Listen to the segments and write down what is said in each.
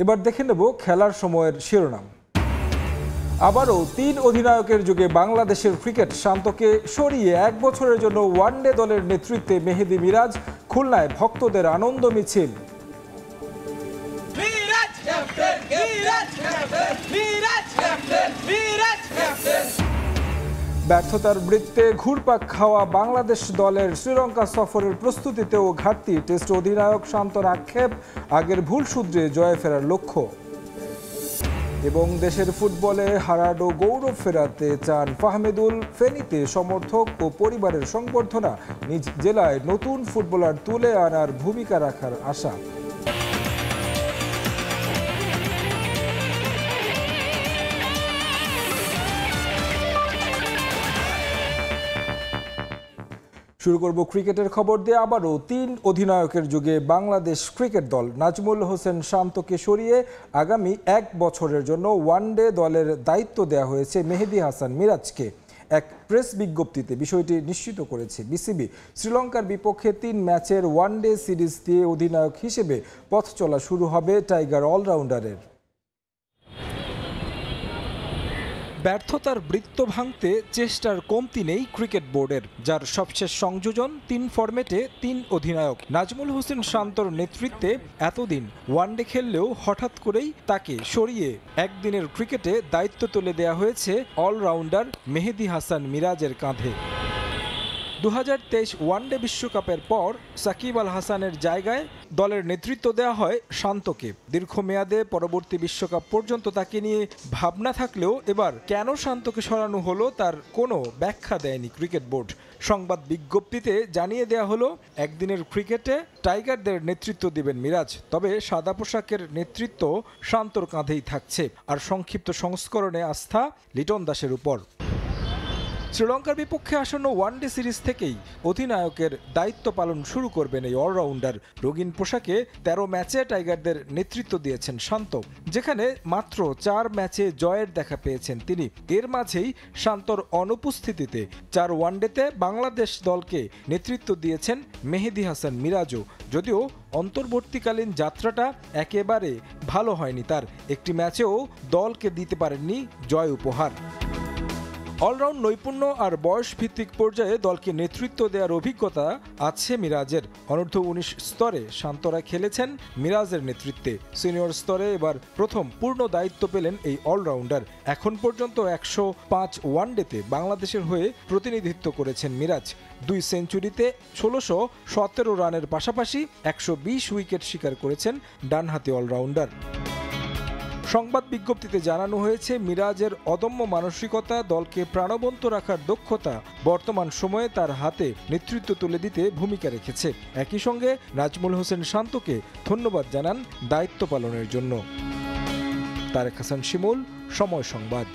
এবার দেখে নেব খেলার সময়ের শিরোনাম। আবারও ৩ অধিনায়কের যুগে বাংলাদেশের ক্রিকেট শান্তকে সরিয়ে ১ বছরের জন্য ওয়ানডে দলের নেতৃত্বে মেহেদী মিরাজ, খুলনায় ভক্তদের আনন্দ মিছিল। ব্যর্থতার বৃত্তে ঘুরপাক খাওয়া বাংলাদেশ দলের শ্রীলঙ্কা সফরের প্রস্তুতিতেও ঘাটতি, টেস্ট অধিনায়ক শান্তর আক্ষেপ, আগের ভুল শুধরে জয়ে ফেরার লক্ষ্য। এবং দেশের ফুটবলে হারানো গৌরব ফেরাতে চান ফাহমিদুল, ফেনীতে সমর্থক ও পরিবারের সংবর্ধনা, নিজ জেলায় নতুন ফুটবলার তুলে আনার ভূমিকা রাখার আশা। শুরু করব ক্রিকেটের খবর দিয়ে। আবারও ৩ অধিনায়কের যুগে বাংলাদেশ ক্রিকেট দল নাজমুল হোসেন শান্তকে সরিয়ে আগামী ১ বছরের জন্য ওয়ানডে দলের দায়িত্ব দেওয়া হয়েছে মেহেদী হাসান মিরাজকে। এক প্রেস বিজ্ঞপ্তিতে বিষয়টি নিশ্চিত করেছে বিসিবি। শ্রীলঙ্কার বিপক্ষে ৩ ম্যাচের ওয়ানডে সিরিজ দিয়ে অধিনায়ক হিসেবে পথ চলা শুরু হবে টাইগার অলরাউন্ডারের। ব্যর্থতার বৃত্ত ভাঙতে চেষ্টার কমতি নেই ক্রিকেট বোর্ডের, যার সবশেষ সংযোজন ৩ ফরম্যাটে ৩ অধিনায়ক। নাজমুল হোসেন শান্তর নেতৃত্বে এতদিন ওয়ানডে খেললেও হঠাৎ করেই তাকে সরিয়ে একদিনের ক্রিকেটে দায়িত্ব তুলে দেওয়া হয়েছে অলরাউন্ডার মেহেদী হাসান মিরাজের কাঁধে। ২০২৩ ওয়ানডে বিশ্বকাপের পর সাকিব আল হাসানের জায়গায় দলের নেতৃত্ব দেওয়া হয় শান্তকে। দীর্ঘমেয়াদে পরবর্তী বিশ্বকাপ পর্যন্ত তাকে নিয়ে ভাবনা থাকলেও এবার কেন শান্তকে সরানো হলো তার কোনো ব্যাখ্যা দেয়নি ক্রিকেট বোর্ড। সংবাদ বিজ্ঞপ্তিতে জানিয়ে দেওয়া হলো, একদিনের ক্রিকেটে টাইগারদের নেতৃত্ব দিবেন মিরাজ, তবে সাদা পোশাকের নেতৃত্ব শান্তর কাঁধেই থাকছে। আর সংক্ষিপ্ত সংস্করণে আস্থা লিটন দাসের উপর। শ্রীলঙ্কার বিপক্ষে আসন্ন ওয়ানডে সিরিজ থেকেই অধিনায়কের দায়িত্ব পালন শুরু করবেন এই অলরাউন্ডার। রঙিন পোশাকে ১৩ ম্যাচে টাইগারদের নেতৃত্ব দিয়েছেন শান্ত, যেখানে মাত্র ৪ ম্যাচে জয়ের দেখা পেয়েছেন তিনি। এর মাঝেই শান্তর অনুপস্থিতিতে ৪ ওয়ানডেতে বাংলাদেশ দলকে নেতৃত্ব দিয়েছেন মেহেদী হাসান মিরাজও। যদিও অন্তর্বর্তীকালীন যাত্রাটা একেবারে ভালো হয়নি তার, একটি ম্যাচেও দলকে দিতে পারেননি জয় উপহার। অলরাউন্ড নৈপুণ্য আর বয়স ভিত্তিক পর্যায়ে দলকে নেতৃত্ব দেওয়ার অভিজ্ঞতা আছে মিরাজের। অনূর্ধ্ব-১৯ স্তরে শান্তরা খেলেছেন মিরাজের নেতৃত্বে। সিনিয়র স্তরে এবার প্রথম পূর্ণ দায়িত্ব পেলেন এই অলরাউন্ডার। এখন পর্যন্ত ১০৫ ওয়ানডেতে বাংলাদেশের হয়ে প্রতিনিধিত্ব করেছেন মিরাজ। ২ সেঞ্চুরিতে ১৬১৭ রানের পাশাপাশি ১২০ উইকেট শিকার করেছেন ডানহাতি অলরাউন্ডার। সংবাদ বিজ্ঞপ্তিতে জানানো হয়েছে, মিরাজের অদম্য মানসিকতা, দলকে প্রাণবন্ত রাখার দক্ষতা বর্তমান সময়ে তার হাতে নেতৃত্ব তুলে দিতে ভূমিকা রেখেছে। একই সঙ্গে নাজমুল হোসেন শান্তকে ধন্যবাদ জানান দায়িত্ব পালনের জন্য। তারেক হাসান শিমুল, সময় সংবাদ।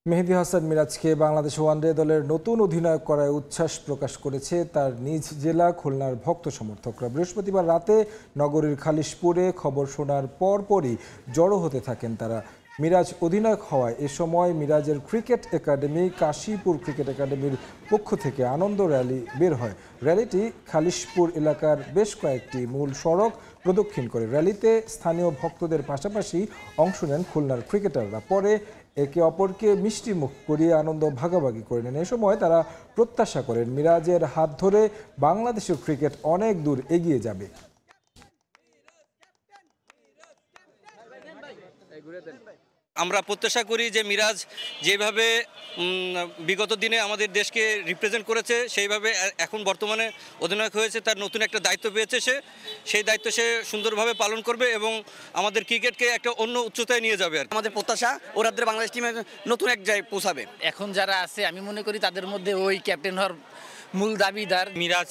মেহেদী হাসান মিরাজকে বাংলাদেশ ওয়ানডে দলের নতুন অধিনায়ক করায় উচ্ছ্বাস প্রকাশ করেছে তার নিজ জেলা খুলনার ভক্ত সমর্থকরা। বৃহস্পতিবার রাতে নগরীর খালিশপুরে খবর শোনার পরপরই জড়ো হতে থাকেন তারা। মিরাজ অধিনায়ক হওয়ায় এ সময় মিরাজের ক্রিকেট একাডেমি, কাশীপুর ক্রিকেট একাডেমির পক্ষ থেকে আনন্দ র্যালি বের হয়। র্যালিটি খালিশপুর এলাকার বেশ কয়েকটি মূল সড়ক প্রদক্ষিণ করে। র্যালিতে স্থানীয় ভক্তদের পাশাপাশি অংশ নেন খুলনার ক্রিকেটাররা। পরে একে অপরকে মিষ্টি মুখ করিয়ে আনন্দ ভাগাভাগি করে নেন। এ সময় তারা প্রত্যাশা করেন মিরাজের হাত ধরে বাংলাদেশের ক্রিকেট অনেক দূর এগিয়ে যাবে। আমরা প্রত্যাশা করি যে মিরাজ যেভাবে বিগত দিনে আমাদের দেশকে রিপ্রেজেন্ট করেছে, সেইভাবে এখন বর্তমানে অধিনায়ক হয়েছে, তার নতুন একটা দায়িত্ব পেয়েছে, সেই দায়িত্ব সে সুন্দরভাবে পালন করবে এবং আমাদের ক্রিকেটকে একটা অন্য উচ্চতায় নিয়ে যাবে। আমাদের প্রত্যাশা ওরা বাংলাদেশ টিমে নতুন এক জায়গায় পৌঁছাবে। এখন যারা আছে আমি মনে করি তাদের মধ্যে ওই ক্যাপ্টেন হওয়ার মূল দাবিদার মিরাজ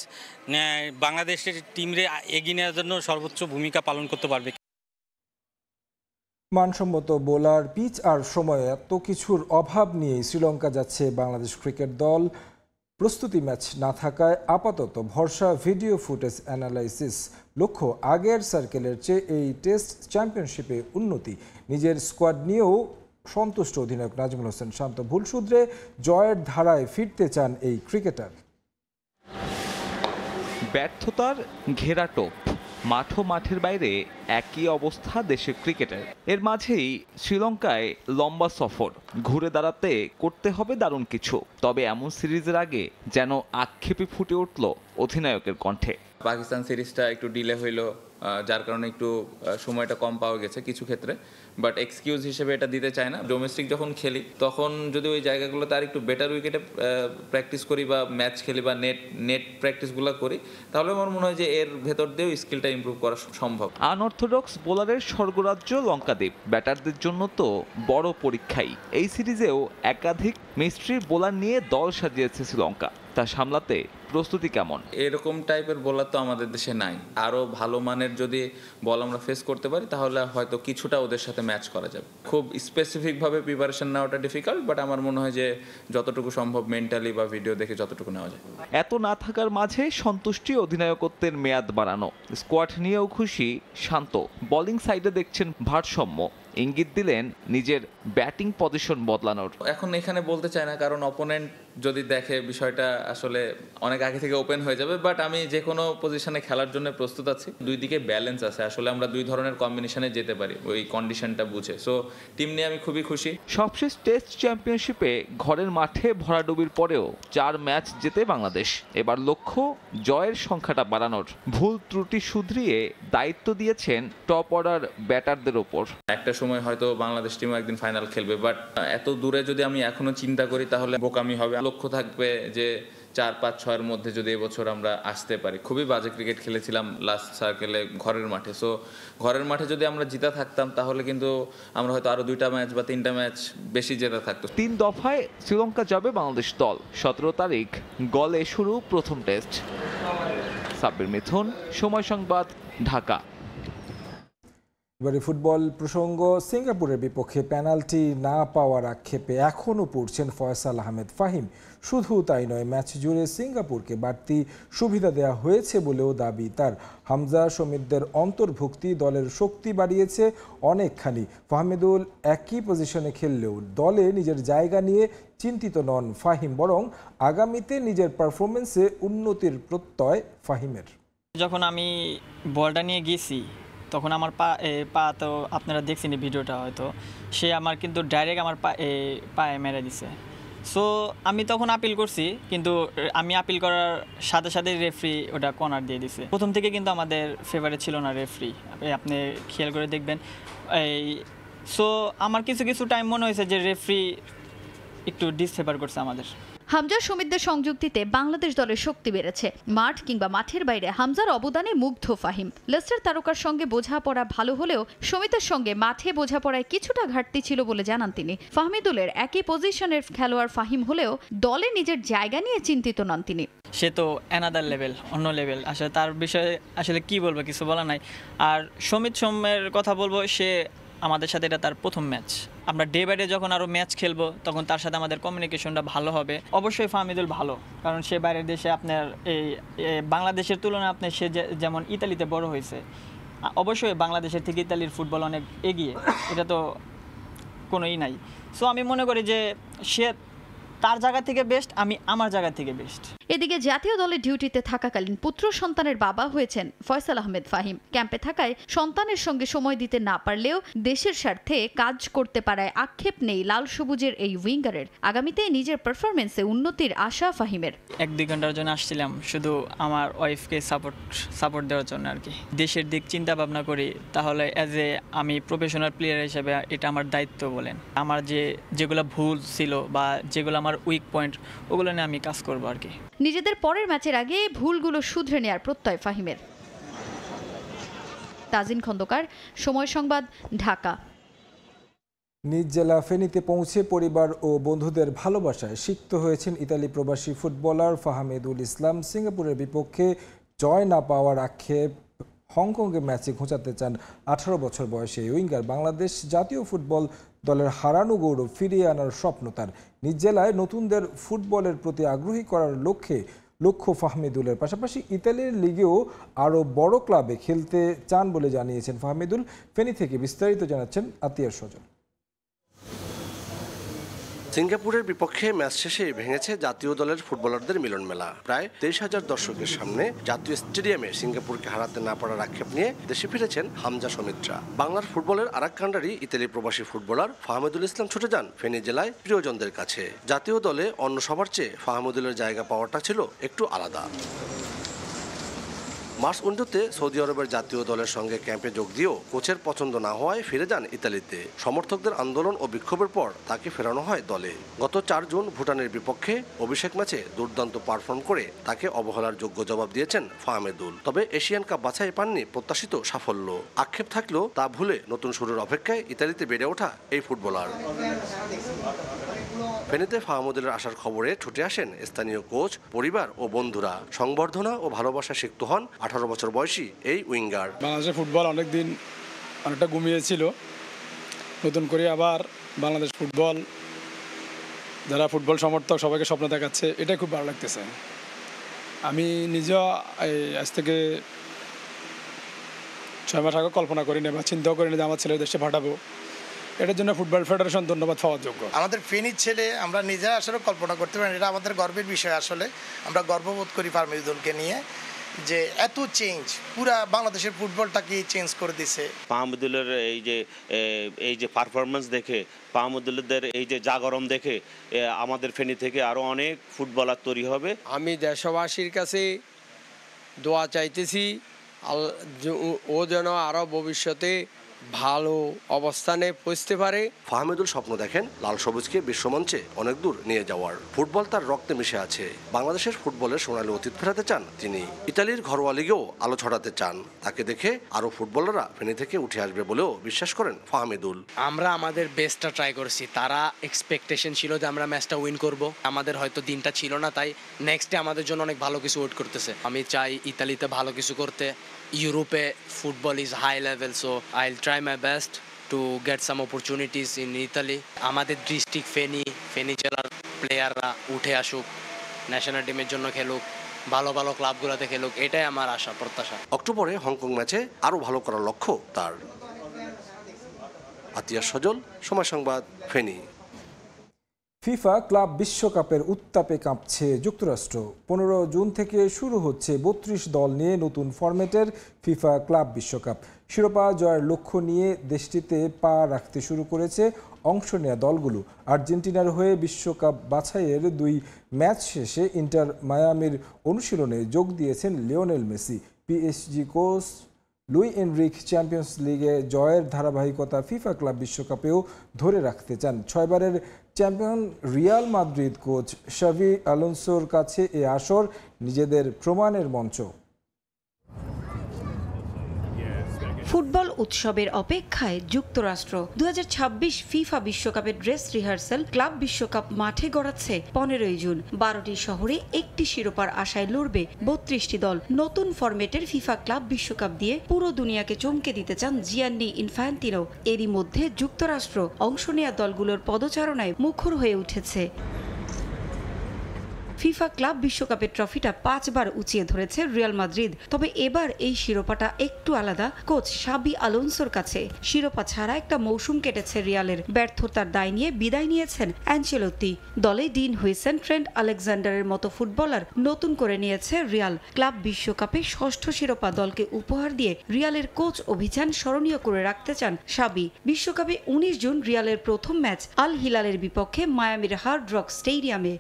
বাংলাদেশের টিমরে এগিয়ে নেওয়ার জন্য সর্বোচ্চ ভূমিকা পালন করতে পারবে। মানসম্মত বোলার, পিচ আর সময়, এত কিছুর অভাব নিয়েই শ্রীলঙ্কা যাচ্ছে বাংলাদেশ ক্রিকেট দল। প্রস্তুতি ম্যাচ না থাকায় আপাতত ভরসা ভিডিও ফুটেজ অ্যানালাইসিস। লক্ষ্য আগের সার্কেলের চেয়ে এই টেস্ট চ্যাম্পিয়নশিপে উন্নতি। নিজের স্কোয়াড নিয়েও সন্তুষ্ট অধিনায়ক নাজমুল হোসেন শান্ত। ভুল শুধরে জয়ের ধারায় ফিরতে চান এই ক্রিকেটার। ব্যর্থতার ঘেরা টোপ, মাঠ ও মাঠের বাইরে একই অবস্থা দেশের ক্রিকেটের। এর মাঝেই শ্রীলঙ্কায় লম্বা সফর, ঘুরে দাঁড়াতে করতে হবে দারুণ কিছু। তবে এমন সিরিজের আগে যেন আক্ষেপে ফুটে উঠল অধিনায়কের কণ্ঠে। পাকিস্তান সিরিজটা একটু ডিলে হইলো, যার কারণে একটু সময়টা কম পাওয়া গেছে কিছু ক্ষেত্রে, বাট এক্সকিউজ হিসেবে এটা দিতে চায় না। ডোমেস্টিক যখন খেলি তখন যদি ওই জায়গাগুলোতে আর একটু বেটার উইকেটে প্র্যাকটিস করি বা ম্যাচ খেলি বা নেট প্র্যাকটিসগুলো করি, তাহলে আমার মনে হয় যে এর ভেতর দিয়েও স্কিলটা ইমপ্রুভ করা সম্ভব। আনঅর্থোডক্স বোলারের স্বর্গরাজ্য লঙ্কাদ্বীপ, ব্যাটারদের জন্য তো বড় পরীক্ষাই। এই সিরিজেও একাধিক মিস্ট্রি বোলার নিয়ে দল সাজিয়েছে শ্রীলঙ্কা। তা সামলাতে প্রস্তুতি কেমন? এরকম টাইপের বোলার তো আমাদের দেশে নাই। আরও ভালো মানের যদি বল আমরা ফেস করতে পারি তাহলে হয়তো কিছুটা ওদের সাথে ম্যাচ করা যাবে। খুব স্পেসিফিকভাবে প্রিপারেশন নেওয়াটা ডিফিকাল্ট, বাট আমার মনে হয় যে যতটুকু সম্ভব মেন্টালি বা ভিডিও দেখে যতটুকু নেওয়া যায়। এত না থাকার মাঝে সন্তুষ্টি অধিনায়কত্বের মেয়াদ বাড়ানো, স্কোয়াড নিয়েও খুশি শান্ত। বোলিং সাইডে দেখছেন ভারসাম্য, ইঙ্গিত দিলেন নিজের ব্যাটিং পজিশন বদলানোর। এখন এখানে বলতে চাই না, কারণ অপোনেন্ট যদি দেখে বিষয়টা আসলে অনেক আগে থেকে ওপেন হয়ে যাবে, বাট আমি যে কোনো পজিশনে খেলার জন্য প্রস্তুত আছি। দুই দিকে ব্যালেন্স আছে, আসলে আমরা দুই ধরনের কম্বিনেশনে যেতে পারি ওই কন্ডিশনটা বুঝে। সো টিম নিয়ে আমি খুবই খুশি। সবশেষ টেস্ট চ্যাম্পিয়নশিপে ঘরের মাঠে ভরাডুবির পরেও 4 ম্যাচ জেতে বাংলাদেশ। এবার লক্ষ্য জয়ের সংখ্যাটা বাড়ানোর। ভুল ত্রুটি শুধরিয়ে দায়িত্ব দিয়েছেন টপ অর্ডার ব্যাটারদের ওপর। একটা সময় হয়তো বাংলাদেশ টিমও একদিন ফাইনাল খেলবে, বাট এত দূরে যদি আমি এখনো চিন্তা করি তাহলে বোকামি হবে। লক্ষ্য থাকবে যে 4-5-6-এর মধ্যে যদি এবছর আমরা আসতে পারি। খুবই বাজে ক্রিকেট খেলেছিলাম লাস্ট সার্কেলে ঘরের মাঠে। সো ঘরের মাঠে যদি আমরা জিতা থাকতাম তাহলে কিন্তু আমরা হয়তো আরো 2টা ম্যাচ বা 3টা ম্যাচ বেশি জেতা থাকতো। 3 দফায় শ্রীলঙ্কা যাবে বাংলাদেশ দল। 17 তারিখ গলে শুরু প্রথম টেস্ট। সাব্বির মিথুন, সময় সংবাদ, ঢাকা। এবারে ফুটবল প্রসঙ্গ। সিঙ্গাপুরের বিপক্ষে পেনাল্টি না পাওয়ার আক্ষেপে এখনও পড়ছেন ফয়সাল আহমেদ ফাহিম। শুধু তাই নয়, ম্যাচ জুড়ে সিঙ্গাপুরকে বাড়তি সুবিধা দেওয়া হয়েছে বলেও দাবি তার। হামজা সমিতদের অন্তর্ভুক্তি দলের শক্তি বাড়িয়েছে অনেকখানি। ফাহমিদুল একই পজিশনে খেললেও দলে নিজের জায়গা নিয়ে চিন্তিত নন ফাহিম, বরং আগামীতে নিজের পারফরমেন্সে উন্নতির প্রত্যয় ফাহিমের। যখন আমি বলটা নিয়ে গেছি তখন আমার পা তো আপনারা দেখছেন ভিডিওটা, হয়তো সে আমার কিন্তু ডাইরেক্ট আমার পায়ে মেরে দিছে। সো আমি তখন আপিল করছি, কিন্তু আমি আপিল করার সাথে সাথে রেফারি ওটা কর্নার দিয়ে দিছে। প্রথম থেকে কিন্তু আমাদের ফেভারে ছিল না রেফারি, আপনি খেয়াল করে দেখবেন। সো আমার কিছু কিছু টাইম মনে হয়েছে যে রেফারি একটু ডিসফেভার করছে আমাদের। হামজা সমিতদের সংযুক্তিতে বাংলাদেশ দলের শক্তি বেড়েছে। মাঠ কিংবা মাঠের বাইরে হামজার অবদানে মুগ্ধ ফাহিম। লেস্টার তারকার সঙ্গে বোঝাপড়া ভালো হলেও সমিতের সঙ্গে মাঠে বোঝাপড়ায় কিছুটা ঘাটতি ছিল বলে জানান তিনি। ফাহমিদুলের একই পজিশনের খেলোয়াড় ফাহিম হলেও দলে নিজের জায়গা নিয়ে চিন্তিত নন তিনি। সে তো অ্যানাদার লেভেল, অন্য লেভেল। আসলে তার বিষয়ে আসলে কি বলবো, কিছু বলা নাই। আর সমিত সোমের কথা বলবো, সে আমাদের সাথে এটা তার প্রথম ম্যাচ। আমরা ডে বাই ডে যখন আরও ম্যাচ খেলবো তখন তার সাথে আমাদের কমিউনিকেশনটা ভালো হবে। অবশ্যই ফাহমিদুল ভালো, কারণ সে বাইরের দেশে আপনার এই বাংলাদেশের তুলনায় আপনি সে যেমন ইতালিতে বড় হয়েছে, অবশ্যই বাংলাদেশের থেকে ইতালির ফুটবল অনেক এগিয়ে, এটা তো কোনোই নাই। সো আমি মনে করি যে সে তার জায়গা থেকে বেস্ট, আমি আমার জায়গা থেকে বেস্ট। এদিকে জাতীয় দলের ডিউটিতে থাকাকালীন পুত্র সন্তানের বাবা হয়েছেন ফয়সাল আহমেদ ফাহিম। ক্যাম্পে থাকায় সন্তানের সঙ্গে সময় দিতে না পারলেও দেশের স্বার্থে কাজ করতে পারায় আক্ষেপ নেই লাল সবুজের এই উইঙ্গারের। আগামীতে নিজের পারফরমেন্সে উন্নতির আশা ফাহিমের। 1-2 ঘন্টার জন্য আসছিলাম শুধু আমার ওয়াইফকে সাপোর্ট দেওয়ার জন্য আর কি। দেশের দিক চিন্তা ভাবনা করি, তাহলে অ্যাজ এ আমি প্রফেশনাল প্লেয়ার হিসেবে এটা আমার দায়িত্ব বলেন। আমার যেগুলো ভুল ছিল বা যেগুলো আমার উইক পয়েন্ট, ওগুলো নিয়ে আমি কাজ করবো আর কি। নিজেদের পরের ম্যাচের আগে ভুলগুলো শুধরে নেওয়ার প্রত্যয় ফাহিমের। তাজিন খন্দকার, সময় সংবাদ, ঢাকা। নিজ জেলা ফেনীতে পৌঁছে পরিবার ও বন্ধুদের ভালোবাসায় সিক্ত হয়েছেন ইতালি প্রবাসী ফুটবলার ফাহমিদুল ইসলাম। সিঙ্গাপুরের বিপক্ষে জয় না পাওয়ার আক্ষেপ হংকংয়ে ম্যাচে ঘোচাতে চান 18 বছর বয়সে উইঙ্গার। বাংলাদেশ জাতীয় ফুটবল দলের হারানো গৌরব ফিরিয়ে আনার স্বপ্ন তার। নিজ জেলায় নতুনদের ফুটবলের প্রতি আগ্রহী করার লক্ষ্য ফাহমিদুলের। পাশাপাশি ইতালির লিগেও আরও বড় ক্লাবে খেলতে চান বলে জানিয়েছেন ফাহমিদুল। ফেনী থেকে বিস্তারিত জানাচ্ছেন আতিয়ার সজল। সিঙ্গাপুরের বিপক্ষে ম্যাচ শেষে ভেঙেছে জাতীয় দলের ফুটবলারদের মিলন মেলা। প্রায় 23,000 দর্শকের সামনে জাতীয় স্টেডিয়ামে সিঙ্গাপুরকে হারাতে না পারার আক্ষেপ নিয়ে দেশে ফিরেছেন হামজা সমিত্রা। বাংলার ফুটবলের আরেক কাণ্ডারি ইতালি প্রবাসী ফুটবলার ফাহমিদুল ইসলাম ছুটে যান ফেনী জেলায় প্রিয়জনদের কাছে। জাতীয় দলে অন্য সবার চেয়ে ফাহমিদুলের জায়গা পাওয়াটা ছিল একটু আলাদা। মার্চ 19-তে সৌদি আরবের জাতীয় দলের সঙ্গে ক্যাম্পে যোগ দিয়েও কোচের পছন্দ না হওয়ায় ফিরে যান ইতালিতে। সমর্থকদের আন্দোলন ও বিক্ষোভের পর তাকে ফেরানো হয় দলে। গত 4 জুন ভুটানের বিপক্ষে অভিষেক ম্যাচে দুর্দান্ত পারফর্ম করে তাকে অবহেলার যোগ্য জবাব দিয়েছেন ফাহমিদুল। তবে এশিয়ান কাপ বাছাই পাননি প্রত্যাশিত সাফল্য। আক্ষেপ থাকলেও তা ভুলে নতুন শুরুর অপেক্ষায় ইতালিতে বেড়ে ওঠা এই ফুটবলার। ফেনীতে ফাহমিদুলের আসার খবরে ছুটে আসেন স্থানীয় কোচ, পরিবার ও বন্ধুরা। সংবর্ধনা ও ভালোবাসা সিক্ত হন 18 বছর বয়সী এই উইঙ্গার। বাংলাদেশের ফুটবল অনেকটা ঘুমিয়েছিল, নতুন করে আবার বাংলাদেশ ফুটবল, যারা ফুটবল সমর্থক সবাইকে স্বপ্ন দেখাচ্ছে, এটাই খুব ভালো লাগতেছে। আমি নিজেও আজ থেকে 6 মাস আগে কল্পনা করিনি বা চিন্তাও করিনি যে আমার ছেলে দেশে পাঠাবো। এটার জন্য ফুটবল ফেডারেশন ধন্যবাদ পাওয়ার যোগ্য। আমাদের ফেনীর ছেলে আমরা নিজেরা আসলে কল্পনা করতে পারি, এটা আমাদের গর্বের বিষয়। আসলে আমরা গর্ববোধ করি ফাহমিদুলকে নিয়ে, যে এত চেঞ্জ পুরা বাংলাদেশের ফুটবলটাকে চেঞ্জ করে দিছে। ফাহমিদুলের এই যে পারফরমেন্স দেখে, ফাহমিদুলদের এই যে জাগরণ দেখে আমাদের ফেনী থেকে আরো অনেক ফুটবলার তৈরি হবে। আমি দেশবাসীর কাছে দোয়া চাইতেছি ও যেন আরো ভবিষ্যতে ভালো অবস্থানে পৌঁছতে পারে। ফাহমিদুল স্বপ্ন দেখেন লাল সবুজকে বিশ্বমঞ্চে অনেক দূর নিয়ে যাওয়ার। ফুটবল তার রক্তে মিশে আছে। বাংলাদেশের ফুটবলের সোনালী অতীত ফেরাতে চান তিনি। ইতালির ঘরোয়া লিগেও আলো ছড়াতে চান। তাকে দেখে আরো ফুটবলাররা ফেনী থেকে উঠে আসবে বলেও বিশ্বাস করেন ফাহমিদুল। আমরা আমাদের বেস্টটা ট্রাই করছি। তারা এক্সপেকটেশন ছিল যে আমরা ম্যাচটা উইন করব, আমাদের হয়তো দিনটা ছিল না, তাই নেক্সটে আমাদের জন্য অনেক ভালো কিছু ওয়েট করতেছে। আমি চাই ইতালিতে ভালো কিছু করতে। ইউরোপে football is high level, so I will try my best to get some opportunities in Italy. আমাদের ডিস্ট্রিক্ট ফেনী জেলার প্লেয়াররা উঠে আসুক, ন্যাশনাল টিমের জন্য খেলুক, ভালো ভালো ক্লাবগুলোতে খেলুক, এটাই আমার আশা প্রত্যাশা। অক্টোবরে হংকং ম্যাচে আরও ভালো করার লক্ষ্য তার। আতিয়াস সজল, সময় সংবাদ, ফেনী। ফিফা ক্লাব বিশ্বকাপের উত্তাপে কাঁপছে যুক্তরাষ্ট্র। 15 জুন থেকে শুরু হচ্ছে 32 দল নিয়ে নতুন ফরম্যাটের ফিফা ক্লাব বিশ্বকাপ। শিরোপা জয়ের লক্ষ্য নিয়ে দেশটিতে পা রাখতে শুরু করেছে অংশ নেওয়া দলগুলো। আর্জেন্টিনার হয়ে বিশ্বকাপ বাছাইয়ের 2 ম্যাচ শেষে ইন্টার মায়ামির অনুশীলনে যোগ দিয়েছেন Lionel Messi. PSG coach Luis Enrique champions লিগে জয়ের ধারাবাহিকতা ফিফা ক্লাব বিশ্বকাপেও ধরে রাখতে চান। 6 বারের চ্যাম্পিয়ন রিয়াল মাদ্রিদ কোচ শাভি আলোনসোর কাছে এ আসর নিজেদের প্রমাণের মঞ্চ। ফুটবল উৎসবের অপেক্ষায় যুক্তরাষ্ট্র। 2026 ফিফা বিশ্বকাপের ড্রেস রিহার্সাল ক্লাব বিশ্বকাপ মাঠে গড়াচ্ছে 15 জুন। 12টি শহরে একটি শিরোপার আশায় লড়বে 32টি দল। নতুন ফরম্যাটের ফিফা ক্লাব বিশ্বকাপ দিয়ে পুরো দুনিয়াকে চমকে দিতে চান জিয়ান্নি ইনফ্যান্তিনো। এরই মধ্যে যুক্তরাষ্ট্র অংশ নেয়া দলগুলোর পদচারণায় মুখর হয়ে উঠেছে। ফিফা ক্লাব বিশ্বকাপের ট্রফিটা 5 বার উঁচিয়ে ধরেছে রিয়াল মাদ্রিদ। তবে এবার এই শিরোপাটা একটু আলাদা কোচ শাভি আলোনসোর কাছে। শিরোপা ছাড়া একটা মৌসুম কেটেছে রিয়ালের। ব্যর্থতার দায় নিয়ে বিদায় নিয়েছেন অ্যানচেলোত্তি। দলে ডিন হুইসেন, ট্রেন্ট আলেকজান্ডারের মতো ফুটবলার নতুন করে নিয়েছে রিয়াল। ক্লাব বিশ্বকাপে 6ষ্ঠ শিরোপা দলকে উপহার দিয়ে রিয়ালের কোচ অভিযান স্মরণীয় করে রাখতে চান শাভি। বিশ্বকাপে 19 জুন রিয়ালের প্রথম ম্যাচ আল হিলালের বিপক্ষে মায়ামির হার্ড রক স্টেডিয়ামে।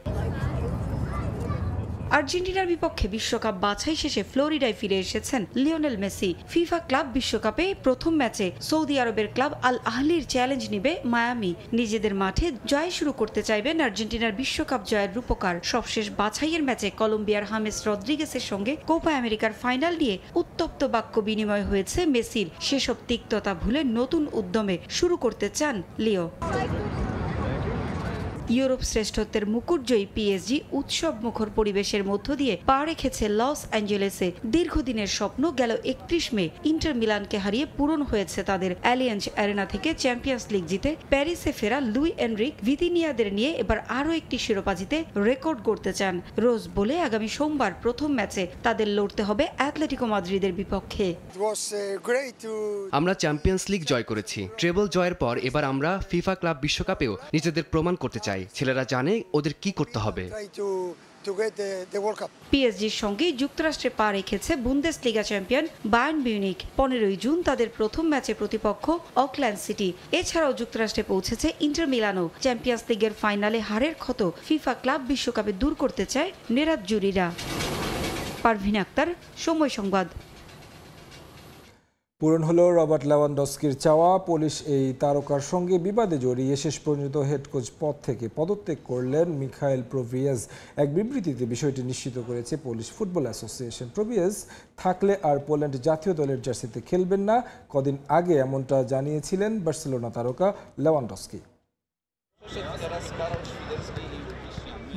আর্জেন্টিনার বিপক্ষে বিশ্বকাপ বাছাই শেষে ফ্লোরিডায় ফিরে এসেছেন লিওনেল মেসি। ফিফা ক্লাব বিশ্বকাপে প্রথম ম্যাচে সৌদি আরবের ক্লাব আল আহলির চ্যালেঞ্জ নিবে মায়ামি। নিজেদের মাঠে জয় শুরু করতে চাইবেন আর্জেন্টিনার বিশ্বকাপ জয়ের রূপকার। সবশেষ বাছাইয়ের ম্যাচে কলম্বিয়ার হামেস রদ্রিগেসের সঙ্গে কোপা আমেরিকার ফাইনাল নিয়ে উত্তপ্ত বাক্য বিনিময় হয়েছে মেসির। সেসব তিক্ততা ভুলে নতুন উদ্যমে শুরু করতে চান লিও। ইউরোপ শ্রেষ্ঠত্বের মুকুটজয়ী পিএসজি উৎসব মুখর পরিবেশের মধ্য দিয়ে পা রেখেছে লস অ্যাঞ্জেলেসে। দীর্ঘদিনের স্বপ্ন গেল 31 মে ইন্টার মিলানকে হারিয়ে পূরণ হয়েছে তাদের। অ্যালিয়াঞ্জ অ্যারেনা থেকে চ্যাম্পিয়ন্স লিগ জিতে প্যারিসে ফেরা লুই এনরিক ভিতিনিয়াদের নিয়ে এবার আরও একটি শিরোপা জিতে রেকর্ড করতে চান। রোজ বলে আগামী সোমবার প্রথম ম্যাচে তাদের লড়তে হবে অ্যাটলেটিকো মাদ্রিদের বিপক্ষে। আমরা চ্যাম্পিয়ন্স লিগ জয় করেছি। ট্রেবল জয়ের পর এবার আমরা ফিফা ক্লাব বিশ্বকাপেও নিজেদের প্রমাণ করতে চাই। নাই, ছেলেরা জানে ওদের কি করতে হবে। পিএসজির সঙ্গে যুক্তরাষ্ট্রে পা রেখেছে Bundesliga champion Bayern Munich. 15 June তাদের প্রথম ম্যাচে প্রতিপক্ষ অকল্যান্ড সিটি। এছাড়াও যুক্তরাষ্ট্রে পৌঁছেছে ইন্টার মিলানো। চ্যাম্পিয়ন্স লিগের ফাইনালে হারের ক্ষত ফিফা ক্লাব বিশ্বকাপে দূর করতে চায় নেরাত জুরিরা। পারভিন আক্তার, সময় সংবাদ। পূরণ হলো রবার্ট লেভানডস্কির চাওয়া। পুলিশ এই তারকার সঙ্গে বিবাদে জড়িয়ে শেষ পর্যন্ত হেড কোচ পদ থেকে পদত্যাগ করলেন মিখাইল প্রোভিয়েজ। এক বিবৃতিতে বিষয়টি নিশ্চিত করেছে পুলিশ ফুটবল অ্যাসোসিয়েশন। প্রোভিয়েজ থাকলে আর পোল্যান্ড জাতীয় দলের জার্সিতে খেলবেন না। কদিন আগে এমনটা জানিয়েছিলেন বার্সেলোনা তারকা লেভানডস্কি।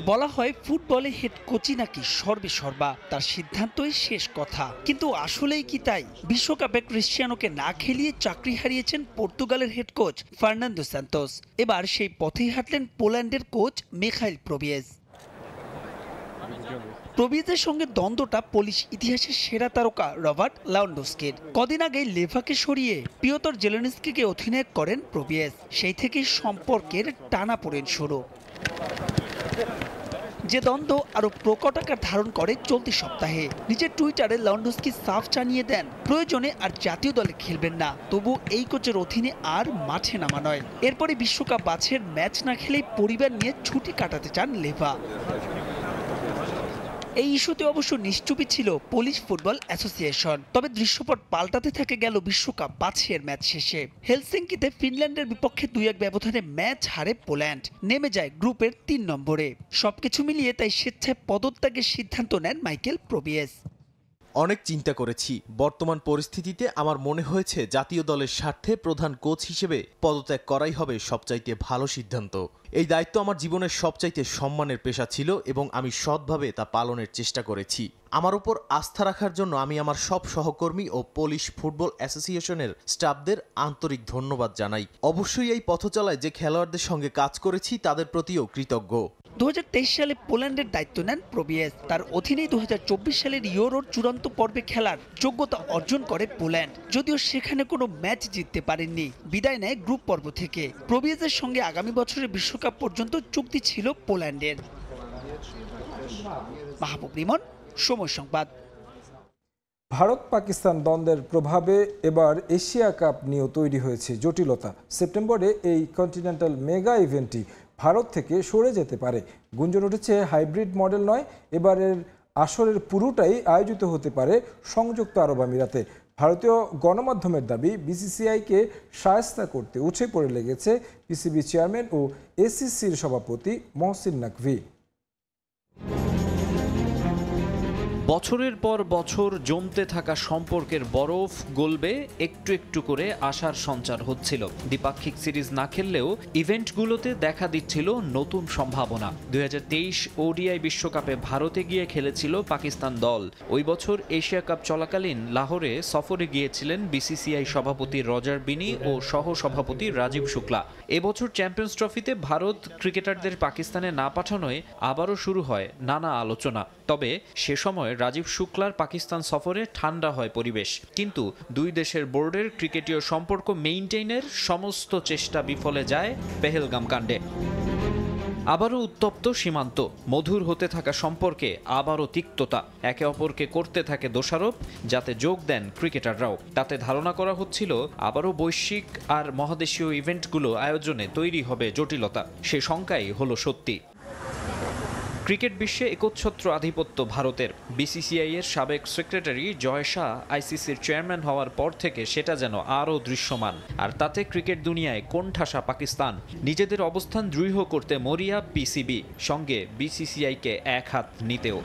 বলা হয় ফুটবলে হেড কোচই নাকি সর্বে সর্বা, তার সিদ্ধান্তই শেষ কথা। কিন্তু আসলেই কি তাই? বিশ্বকাপে ক্রিশ্চিয়ানোকে না খেলিয়ে চাকরি হারিয়েছেন পর্তুগালের হেড কোচ ফার্নান্দো সান্তোস। এবার সেই পথেই হাঁটলেন পোল্যান্ডের কোচ মিখাইল প্রোভিয়েজ। প্রোভিয়েজের সঙ্গে দ্বন্দ্বটা পোলিশ ইতিহাসের সেরা তারকা রবার্ট লেভানডস্কির। কদিন আগে লেভাকে সরিয়ে পিওতর জেলেনস্কিকে অধিনায়ক করেন প্রোভিয়েজ। সেই থেকেই সম্পর্কের টানাপোড়েন শুরু, যে দ্বন্দ্ব আরো প্রকট আকার ধারণ করে চলতি সপ্তাহে। নিজের টুইটারে লেভানডস্কি সাফ জানিয়ে দেন প্রয়োজনে আর জাতীয় দলে খেলবেন না, তবু এই কোচের অধীনে আর মাঠে নামা নয়। এরপরে বিশ্বকাপ বাছাইয়ের ম্যাচ না খেলেই পরিবার নিয়ে ছুটি কাটাতে চান লেভা। এই ইস্যুতে অবশ্য নিশ্চুপই ছিল পুলিশ ফুটবল অ্যাসোসিয়েশন। তবে দৃশ্যপট পাল্টাতে থাকে গেল বিশ্বকাপ বাছাইয়ের ম্যাচ শেষে। হেলসিঙ্কিতে ফিনল্যান্ডের বিপক্ষে 2-1 ব্যবধানে ম্যাচ হারে পোল্যান্ড, নেমে যায় গ্রুপের 3 নম্বরে। সবকিছু মিলিয়ে তাই স্বেচ্ছায় পদত্যাগের সিদ্ধান্ত নেন মাইকেল প্রোভিয়েজ। অনেক চিন্তা করেছি। বর্তমান পরিস্থিতিতে আমার মনে হয়েছে জাতীয় দলের স্বার্থে প্রধান কোচ হিসেবে পদত্যাগ করাই হবে সবচাইতে ভালো সিদ্ধান্ত। এই দায়িত্ব আমার জীবনের সবচাইতে সম্মানের পেশা ছিল এবং আমি সৎভাবে তা পালনের চেষ্টা করেছি। আমার উপর আস্থা রাখার জন্য আমি আমার সব সহকর্মী ও পুলিশ ফুটবল অ্যাসোসিয়েশনের স্টাফদের আন্তরিক ধন্যবাদ জানাই। অবশ্যই এই পথচলায় যে খেলোয়াড়দের সঙ্গে কাজ করেছি তাদের প্রতিও কৃতজ্ঞ। 2023 সালে পোল্যান্ডের দায়িত্ব নেন প্রোভিয়েজ। তার অধীনেই 2024 সালের ইউরোর চূড়ান্ত পর্বে খেলার যোগ্যতা অর্জন করে পোল্যান্ড। যদিও সেখানে কোনো ম্যাচ জিততে পারেননি, বিদায় নেয় গ্রুপ পর্ব থেকে। প্রোভিয়েজের সঙ্গে আগামী বছরের বিশ্বকাপ পর্যন্ত চুক্তি ছিল পোল্যান্ডের। মাহবুব রিমন, সময় সংবাদ। ভারত পাকিস্তান দ্বন্দ্বের প্রভাবে এবার এশিয়া কাপ নিয়েও তৈরি হয়েছে জটিলতা। সেপ্টেম্বরে এই কন্টিনেন্টাল মেগা ইভেন্টটি ভারত থেকে সরে যেতে পারে। গুঞ্জন উঠেছে হাইব্রিড মডেল নয়, এবারের আসরের পুরোটাই আয়োজিত হতে পারে সংযুক্ত আরব আমিরাতে। ভারতীয় গণমাধ্যমের দাবি, বিসিসিআইকে শায়েস্তা করতে উঠে পড়ে লেগেছে পিসিবি চেয়ারম্যান ও এসিসির সভাপতি মহসিন নাকভি। বছরের পর বছর জমতে থাকা সম্পর্কের বরফ গলবে একটু একটু করে আশার সঞ্চার হচ্ছিল। দ্বিপাক্ষিক সিরিজ না খেললেও ইভেন্টগুলোতে দেখা দিচ্ছিল নতুন সম্ভাবনা। 2023 ওডিআই বিশ্বকাপে ভারতে গিয়ে খেলেছিল পাকিস্তান দল। ওই বছর এশিয়া কাপ চলাকালীন লাহোরে সফরে গিয়েছিলেন বিসিসিআই সভাপতি রজার বিনি ও সহ সভাপতি রাজীব শুক্লা। এবছর চ্যাম্পিয়ন্স ট্রফিতে ভারত ক্রিকেটারদের পাকিস্তানে না পাঠানোয় আবারও শুরু হয় নানা আলোচনা। তবে সে সময় রাজীব শুক্লার পাকিস্তান সফরে ঠান্ডা হয় পরিবেশ, কিন্তু দুই দেশের বোর্ডের ক্রিকেটীয় সম্পর্ক মেইনটেইনের সমস্ত চেষ্টা বিফলে যায় পেহেলগাম কাণ্ডে। আবারও উত্তপ্ত সীমান্ত, মধুর হতে থাকা সম্পর্কে আবারও তিক্ততা, একে অপরকে করতে থাকে দোষারোপ, যাতে যোগ দেন ক্রিকেটাররাও। তাতে ধারণা করা হচ্ছিল আবারও বৈশ্বিক আর মহাদেশীয় ইভেন্টগুলো আয়োজনে তৈরি হবে জটিলতা। সে শঙ্কাই হলো সত্যি। ক্রিকেট বিশ্বে একচ্ছত্র আধিপত্য ভারতের। বিসিসিআই এর সাবেক সেক্রেটারি জয় শাহ আইসিসির চেয়ারম্যান হওয়ার পর থেকে সেটা যেন আরও দৃশ্যমান। আর তাতে ক্রিকেট দুনিয়ায় কোণঠাসা পাকিস্তান। নিজেদের অবস্থান দৃঢ় করতে মরিয়া পিসিবি, সঙ্গে বিসিসিআইকে এক হাত নিতেও।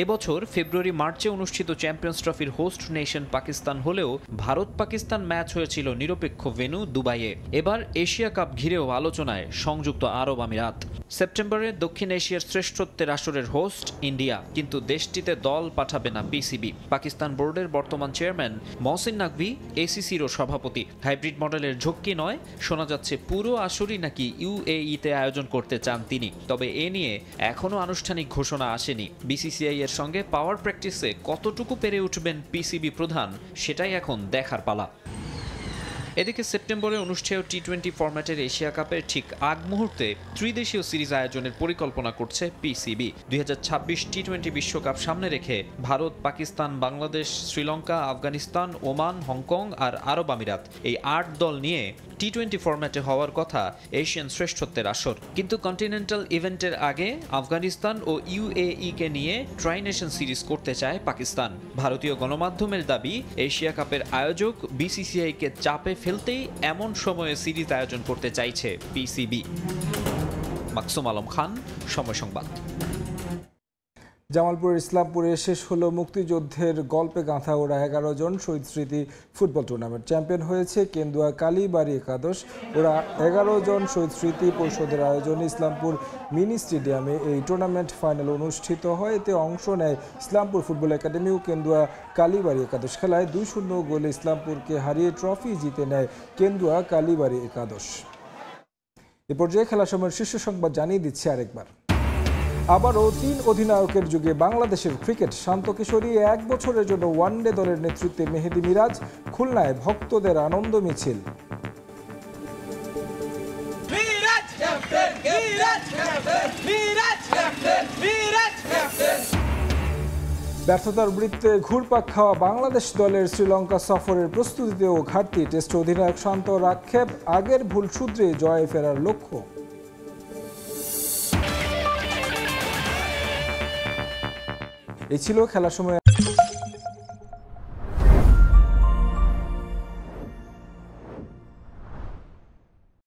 এবছর ফেব্রুয়ারি মার্চে অনুষ্ঠিত চ্যাম্পিয়ন্স ট্রফির হোস্ট নেশন পাকিস্তান হলেও ভারত পাকিস্তান ম্যাচ হয়েছিল নিরপেক্ষ ভেন্যু দুবাইয়ে। এবার এশিয়া কাপ ঘিরেও আলোচনায় সংযুক্ত আরব আমিরাত। সেপ্টেম্বরে দক্ষিণ এশিয়ার শ্রেষ্ঠত্বের আসরের হোস্ট ইন্ডিয়া, কিন্তু দেশটিতে দল পাঠাবে না পিসিবি। পাকিস্তান বোর্ডের বর্তমান চেয়ারম্যান মহসিন নাকভি এসিসিরও সভাপতি। হাইব্রিড মডেলের ঝক্কি নয়, শোনা যাচ্ছে পুরো আসরই নাকি ইউএইতে আয়োজন করতে চান তিনি। তবে এ নিয়ে এখনও আনুষ্ঠানিক ঘোষণা আসেনি। বিসিসিআই এর সঙ্গে পাওয়ার প্র্যাকটিসে কতটুকু পেরে উঠবেন পিসিবি প্রধান, সেটাই এখন দেখার পালা। এদিকে সেপ্টেম্বরে অনুষ্ঠেয় টি-20 ফরম্যাটের এশিয়া কাপের ঠিক আগ মুহূর্তে ত্রিদেশীয় সিরিজ আয়োজনের পরিকল্পনা করছে পিসিবি। 2026 টি-20 বিশ্বকাপ সামনে রেখে ভারত, পাকিস্তান, বাংলাদেশ, শ্রীলঙ্কা, আফগানিস্তান, ওমান, হংকং আর আরব আমিরাত এই 8 দল নিয়ে টি-20 ফরম্যাটে হওয়ার কথা এশিয়ান শ্রেষ্ঠত্বের আসর। কিন্তু কন্টিনেন্টাল ইভেন্টের আগে আফগানিস্তান ও ইউএই কে নিয়ে ট্রাই নেশন সিরিজ করতে চায় পাকিস্তান। ভারতীয় গণমাধ্যমের দাবি, এশিয়া কাপের আয়োজক বিসিসিআই কে চাপে ফেলতেই এমন সময়ে সিরিজ আয়োজন করতে চাইছে পিসিবি। মাকসুম আলম খান, সময় সংবাদ। জামালপুরের ইসলামপুরে শেষ হলো মুক্তিযুদ্ধের গল্পে গাঁথা ওরা 11 জন শহীদ স্মৃতি ফুটবল টুর্নামেন্ট। চ্যাম্পিয়ন হয়েছে কেন্দুয়া কালীবাড়ি একাদশ। ওরা 11 জন শহীদ স্মৃতি পরিষদের আয়োজনে ইসলামপুর মিনি স্টেডিয়ামে এই টুর্নামেন্ট ফাইনাল অনুষ্ঠিত হয়। এতে অংশ নেয় ইসলামপুর ফুটবল একাডেমি ও কেন্দুয়া কালীবাড়ি একাদশ। খেলায় 2-0 গোলে ইসলামপুরকে হারিয়ে ট্রফি জিতে নেয় কেন্দুয়া কালীবাড়ি একাদশ। এ পর্যায়ে খেলা সময়ের শীর্ষ সংবাদ জানিয়ে দিচ্ছে আরেকবার। আবারও 3 অধিনায়কের যুগে বাংলাদেশের ক্রিকেট। শান্ত কিশোরী 1 বছরের জন্য ওয়ানডে দলের নেতৃত্বে মেহেদী মিরাজ। খুলনায় ভক্তদের আনন্দ মিছিল। ব্যর্থতার বৃত্তে ঘুরপাক খাওয়া বাংলাদেশ দলের শ্রীলঙ্কা সফরের প্রস্তুতিতেও ঘাটতি। টেস্ট অধিনায়ক শান্তর আক্ষেপ, আগের ভুল শুধরে জয়ে ফেরার লক্ষ্য। এই ছিল খেলার সময়।